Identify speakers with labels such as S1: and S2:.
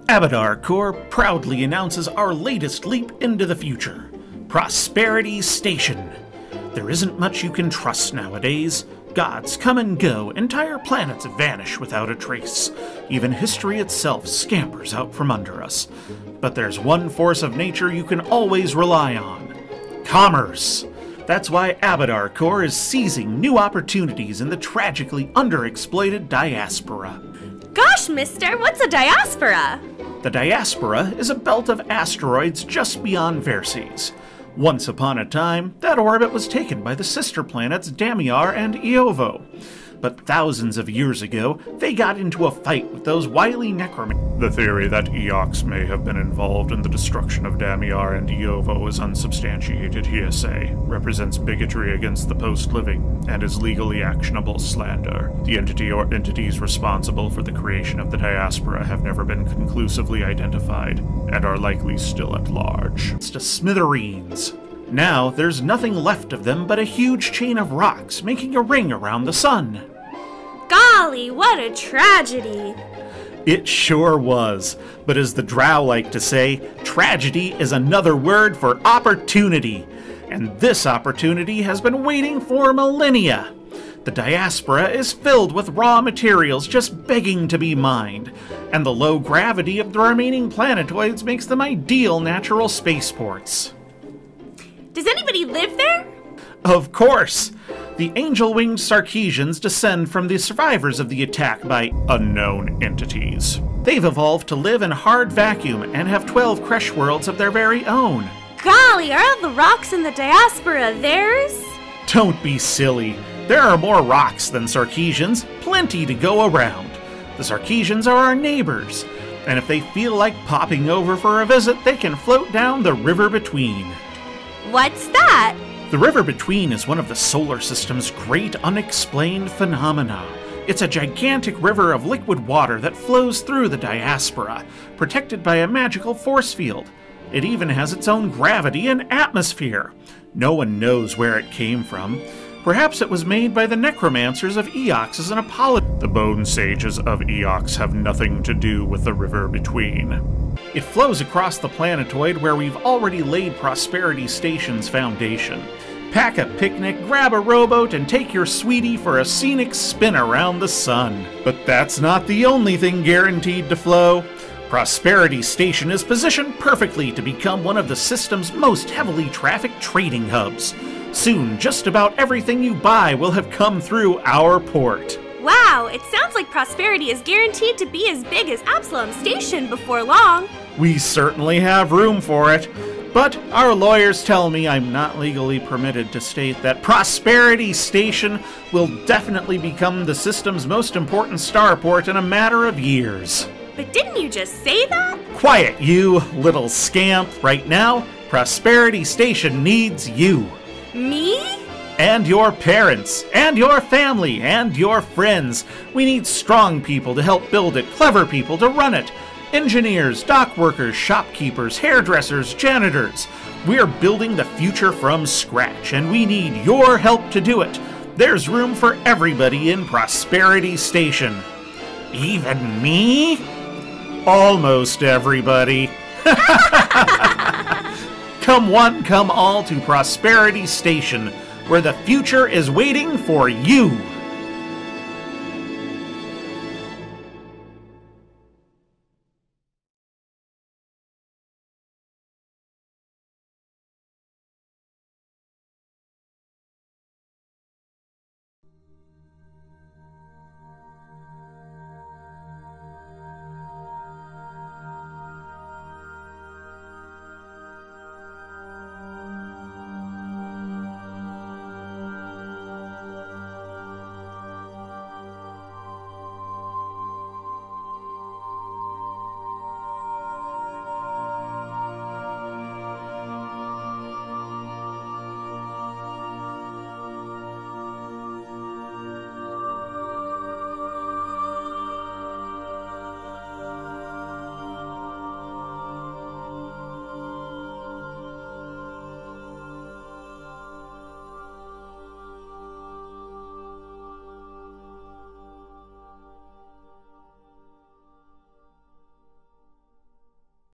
S1: Abadar Corps proudly announces our latest leap into the future, Prosperity Station. There isn't much you can trust nowadays. Gods come and go, entire planets vanish without a trace. Even history itself scampers out from under us. But there's one force of nature you can always rely on: commerce. That's why Abadar Corps is seizing new opportunities in the tragically underexploited diaspora.
S2: Gosh, mister, what's a diaspora?
S1: The diaspora is a belt of asteroids just beyond Verces. Once upon a time, that orbit was taken by the sister planets Damiar and Iovo. But thousands of years ago, they got into a fight with those wily necromancers. The theory that Eox may have been involved in the destruction of Damiar and Iovo is unsubstantiated hearsay, represents bigotry against the post-living, and is legally actionable slander. The entity or entities responsible for the creation of the diaspora have never been conclusively identified, and are likely still at large. It's to smithereens. Now, there's nothing left of them but a huge chain of rocks making a ring around the sun.
S2: Golly, what a tragedy!
S1: It sure was. But as the Drow like to say, tragedy is another word for opportunity. And this opportunity has been waiting for millennia. The diaspora is filled with raw materials just begging to be mined, and the low gravity of the remaining planetoids makes them ideal natural spaceports.
S2: Does anybody live there?
S1: Of course! The angel-winged Sarkeesians descend from the survivors of the attack by unknown entities. They've evolved to live in hard vacuum and have 12 creche worlds of their very own.
S2: Golly, are all the rocks in the diaspora theirs?
S1: Don't be silly. There are more rocks than Sarkeesians, plenty to go around. The Sarkeesians are our neighbors, and if they feel like popping over for a visit, they can float down the River Between.
S2: What's that?
S1: The River Between is one of the solar system's great unexplained phenomena. It's a gigantic river of liquid water that flows through the diaspora, protected by a magical force field. It even has its own gravity and atmosphere. No one knows where it came from. Perhaps it was made by the necromancers of Eox as an apology. The bone sages of Eox have nothing to do with the River Between. It flows across the planetoid where we've already laid Prosperity Station's foundation. Pack a picnic, grab a rowboat, and take your sweetie for a scenic spin around the sun. But that's not the only thing guaranteed to flow. Prosperity Station is positioned perfectly to become one of the system's most heavily trafficked trading hubs. Soon, just about everything you buy will have come through our port.
S2: Wow, it sounds like Prosperity is guaranteed to be as big as Absalom Station before long.
S1: We certainly have room for it. But our lawyers tell me I'm not legally permitted to state that Prosperity Station will definitely become the system's most important starport in a matter of years.
S2: But didn't you just say that?
S1: Quiet, you little scamp. Right now, Prosperity Station needs you.
S2: Me?
S1: And your parents, and your family, and your friends. We need strong people to help build it, clever people to run it. Engineers, dock workers, shopkeepers, hairdressers, janitors. We're building the future from scratch, and we need your help to do it. There's room for everybody in Prosperity Station. Even me? Almost everybody. Come one, come all to Prosperity Station, where the future is waiting for you.